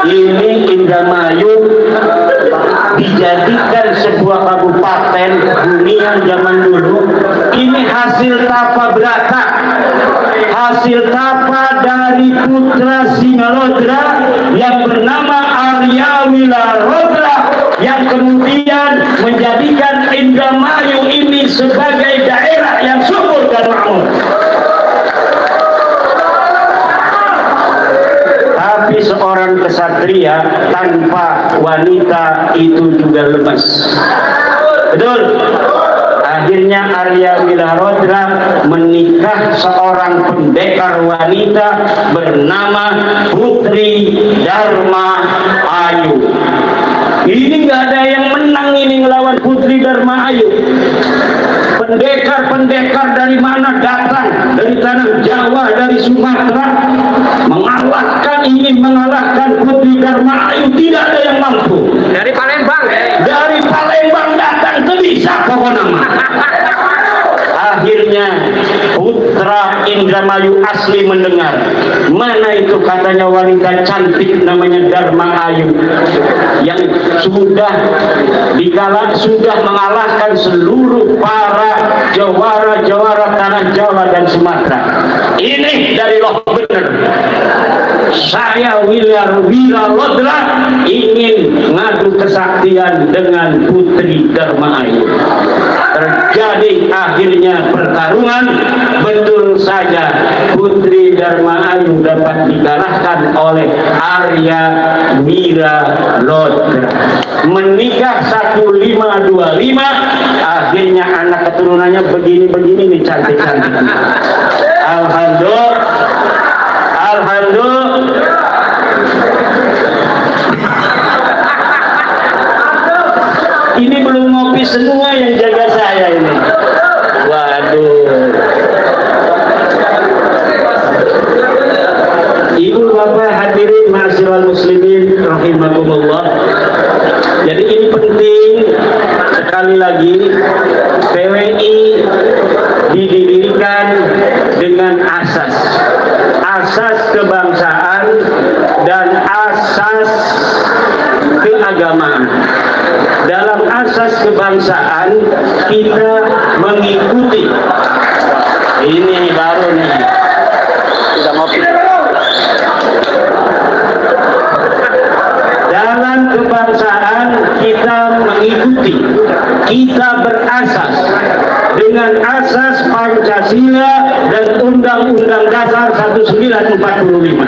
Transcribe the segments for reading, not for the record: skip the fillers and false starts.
Ini Indramayu dijadikan sebuah kabupaten hunian zaman dulu. Ini hasil tapa berata, hasil tapa dari putra Singalodra yang bernama Arya Wilarodra, yang kemudian menjadikan Indramayu ini sebagai daerah yang subur dan makmur. Tapi seorang kesatria tanpa wanita itu juga lemas. Betul. Akhirnya Arya Wilarodra menikah seorang pendekar wanita bernama Putri Dharma Ayu. Ini nggak ada yang menang ini ngelawan Putri Dharma Ayu. Pendekar-pendekar dari mana datang? Dari tanah Jawa, dari Sumatera, ingin mengalahkan Putri Dharma Ayu, tidak ada yang mampu. Dari Palembang, dari Palembang datang ke bisa pokoknya. Akhirnya putra Indramayu asli mendengar, mana itu katanya wanita cantik namanya Dharma Ayu yang sudah mengalahkan seluruh para jawara tanah Jawa dan Sumatera. Ini dari loh bener. Saya Wilarodra ingin ngadu kesaktian dengan Putri Dharma Ayu. Terjadi akhirnya pertarungan. Betul saja Putri Dharma Ayu dapat dikalahkan oleh Arya Wilarodra. Menikah 1525. Akhirnya anak keturunannya begini-begini nih, cantik-cantik. Alhamdulillah. Ini belum ngopi semua yang jaga saya ini. Waduh. Ibu bapak hadirin ma'asyiral muslimin rahimakumullah. Jadi ini penting sekali lagi, PWI didirikan dengan asas kebangsaan dan asas keagamaan. Dalam asas kebangsaan kita mengikuti, ini baru nih, sudah ngopi. Dalam kebangsaan kita mengikuti, kita berasas dengan asas Pancasila dan Undang-Undang Dasar 1945.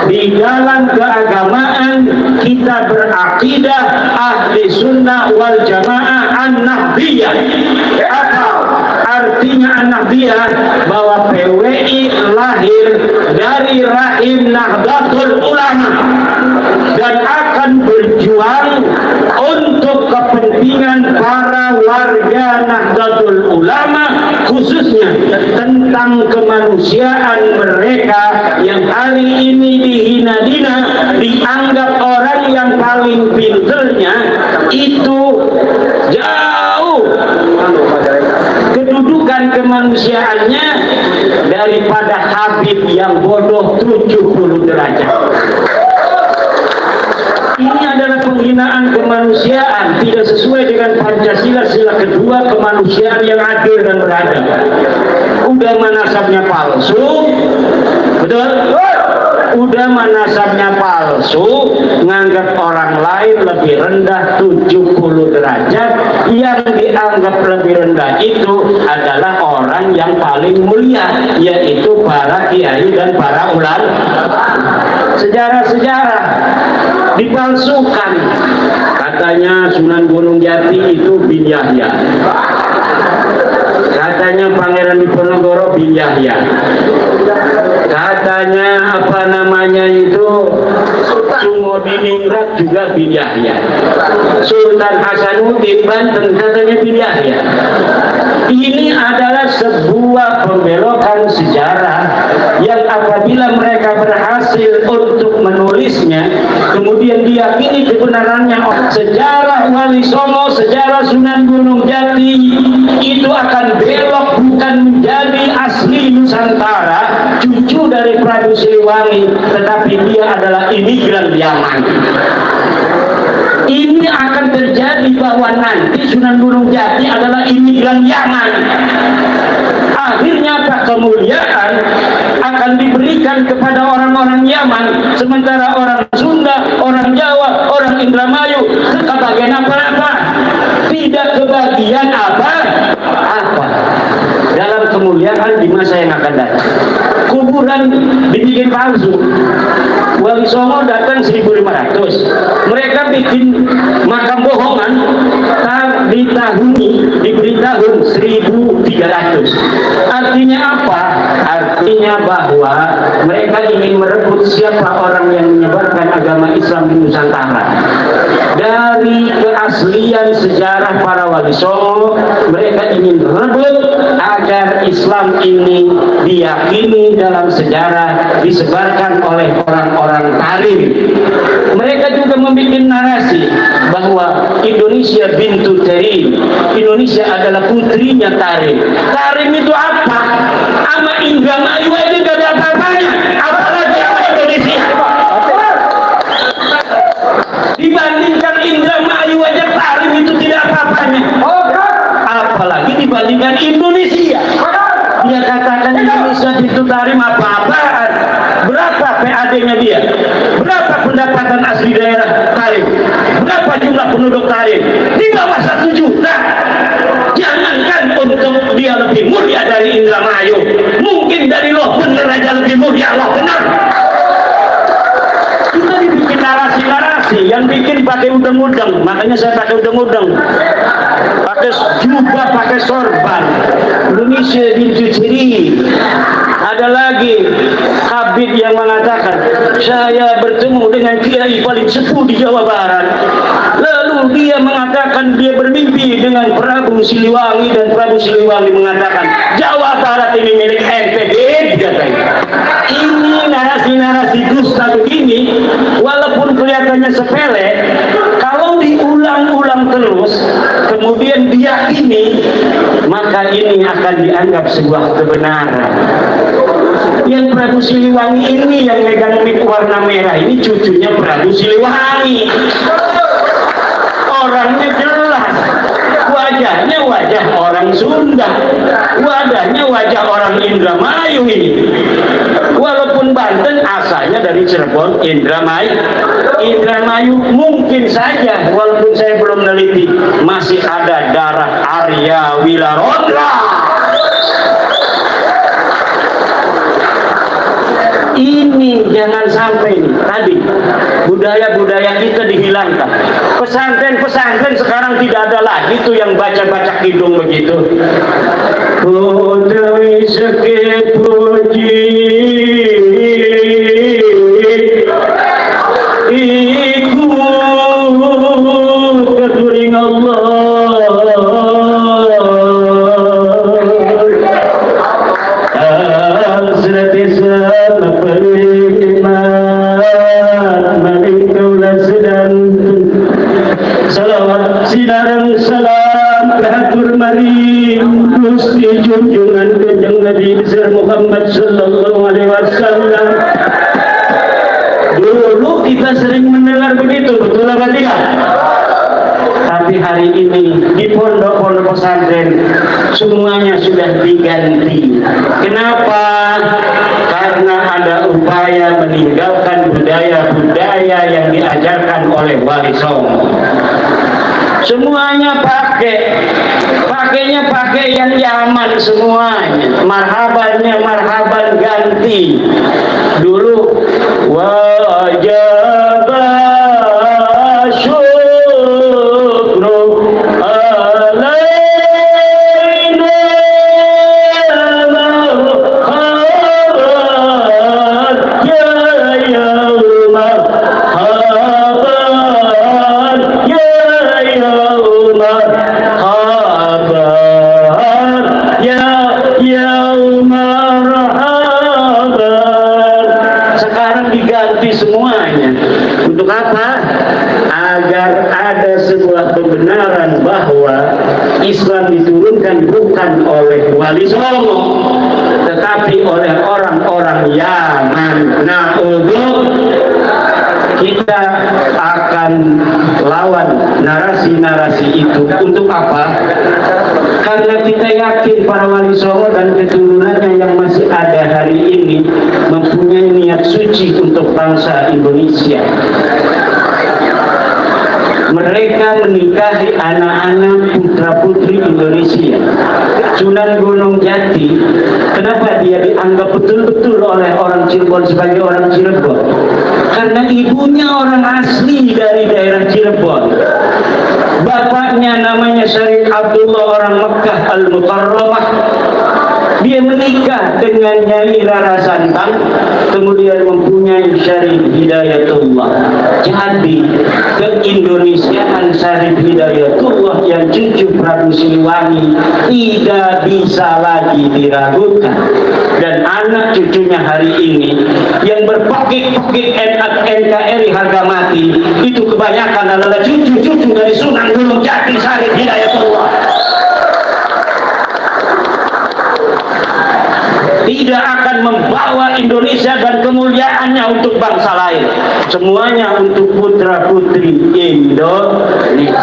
Di dalam keagamaan kita berakidah ahli sunnah wal jamaah an-nahdiyah. Apa artinya an-nahdiyah? Bahwa PWI lahir dari rahim Nahdlatul Ulama dan akan berjuang untuk kepentingan para warga Nahdlatul Ulama, khususnya tentang kemanusiaan mereka yang hari ini dihina-hina, dianggap orang yang paling pinternya itu jauh kedudukan kemanusiaannya daripada Habib yang bodoh 70 derajat. Ini adalah penghinaan kemanusiaan, tidak sesuai dengan Pancasila sila kedua, kemanusiaan yang adil dan beradab. Udah manasabnya palsu, betul? Udah manasabnya palsu, nganggap orang lain lebih rendah 70 derajat. Yang dianggap lebih rendah itu adalah orang yang paling mulia, yaitu para kiai dan para ulama. Sejarah-sejarah dipalsukan. Katanya Sunan Gunung Jati itu bin Yahya, katanya Pangeran Diponegoro bin Yahya, katanya apa namanya itu Sumodiningrat juga bin Yahya, Sultan Hasanuddin Banten katanya bin Yahya. Ini adalah sebuah pembelokan sejarah yang apabila mereka berhasil untuk menulisnya, kemudian diyakini kebenarannya, sejarah Wali Songo, sejarah Sunan Gunung Jati itu akan belok, bukan menjadi asli Nusantara. Nusantara, cucu dari Prabu Siliwangi, tetapi dia adalah imigran Yaman. Ini akan terjadi bahwa nanti Sunan Gunung Jati adalah imigran Yaman. Akhirnya kemuliaan akan diberikan kepada orang-orang Yaman, sementara orang Sunda, orang Jawa, orang Indramayu kebagian apa-apa, tidak kebagian apa-apa dalam kemuliaan di masa yang akan datang. Kuburan dibikin palsu. Wali Songo datang 1500, mereka bikin makam bohongan diberi tahun 1300. Artinya apa? Artinya bahwa mereka ingin merebut siapa orang yang menyebarkan agama Islam di Nusantara. Dari keaslian sejarah para Wali Songo, mereka ingin merebut agar Islam ini diyakini dalam sejarah, disebarkan oleh orang-orang Tarim. Mereka juga membuat narasi bahwa Indonesia bintu Tarim, Indonesia adalah putrinya Tarim. Tarim itu apa? Sama Indramayu aja gak ada apa-apanya, apalagi sama Indonesia. Dibandingkan Indramayu aja Tarim itu tidak apa-apanya, apalagi dibandingkan Indonesia. Dia katakan Indonesia itu Tarim apa-apaan. Berapa PAD-nya dia? Berapa pendapatan asli daerah Tarim? Berapa jumlah penduduk Tarim? Di bawah 1 juta. Jangankan untuk dia lebih mulia dari Indramayu, mungkin dari Loh Bener aja lebih mulia Loh Bener. Kita dibikin narasi-narasi yang bikin pakai udeng-udeng, makanya saya pakai udeng-udeng, pakai jubah, pakai sorban. Indonesia dicuri. Ada lagi Habib yang mengatakan, saya bertemu dengan kiai paling sepuh di Jawa Barat. Lalu dia mengatakan dia bermimpi dengan Prabu Siliwangi, dan Prabu Siliwangi mengatakan Jawa Barat ini milik NTB, katanya. Ini narasi-narasi dusta begini, walaupun kelihatannya sepele, kalau diulang-ulang terus, kemudian diyakini, maka ini akan dianggap sebuah kebenaran. Yang Prabu Siliwangi ini yang megang mic warna merah ini cucunya Prabu Siliwangi. Orangnya jelas, wajahnya wajah orang Sunda, wajahnya wajah orang Indramayu ini. Walaupun Banten asalnya dari Cirebon, Indramayu mungkin saja, walaupun saya belum meneliti, masih ada darah Arya Wilarodra. Ini jangan sampai nih, tadi budaya-budaya kita dihilangkan. Pesantren sekarang tidak ada lagi tuh yang baca-baca kidung begitu. Putri sekip puji ikut keturing Allah. Sinarang salam kehatur mari Gusti junjungan Kanjeng Nabi besar Muhammad sallallahu alaihi wasallam. Dulu kita sering mendengar begitu, betul apa tidak? Tapi hari ini di pondok-pondok pesantren semuanya sudah diganti. Kenapa? Karena ada upaya meninggalkan budaya-budaya yang diajarkan oleh Wali Songo. Semuanya pakainya pakai yang Yaman semuanya. Marhaban ganti. Dulu wajib syukru alaina khabar ya yauma khabar ya yauma khabar ya yauma rahaban. Sekarang diganti semuanya. Untuk apa? Agar ada sebuah kebenaran bahwa Islam diturunkan bukan oleh Wali Songo, tetapi oleh orang-orang Yaman. Nah, kita akan lawan narasi-narasi itu. Untuk apa? Karena kita yakin para wali songo dan keturunannya yang masih ada hari ini mempunyai niat suci untuk bangsa Indonesia. Mereka menikahi anak-anak putra-putri Indonesia. Sunan Gunung Jati, kenapa dia dianggap betul-betul oleh orang Cirebon sebagai orang Cirebon? Karena ibunya orang asli dari daerah Cirebon. Bapaknya namanya Syarif Abdullah orang Mekah Al-Mukarramah. Dia menikah dengan Nyai Rara Santang, kemudian mempunyai Syarif Hidayatullah. Jadi keindonesiaan Syarif Hidayatullah yang cucu Prabu Siliwangi tidak bisa lagi diragukan. Dan anak cucunya hari ini yang berpekik-pekik NKRI harga mati itu kebanyakan adalah cucu-cucu dari Sunan Gunung Jati Syarif Hidayatullah. Tidak akan membawa Indonesia dan kemuliaannya untuk bangsa lain. Semuanya untuk putra-putri Indonesia.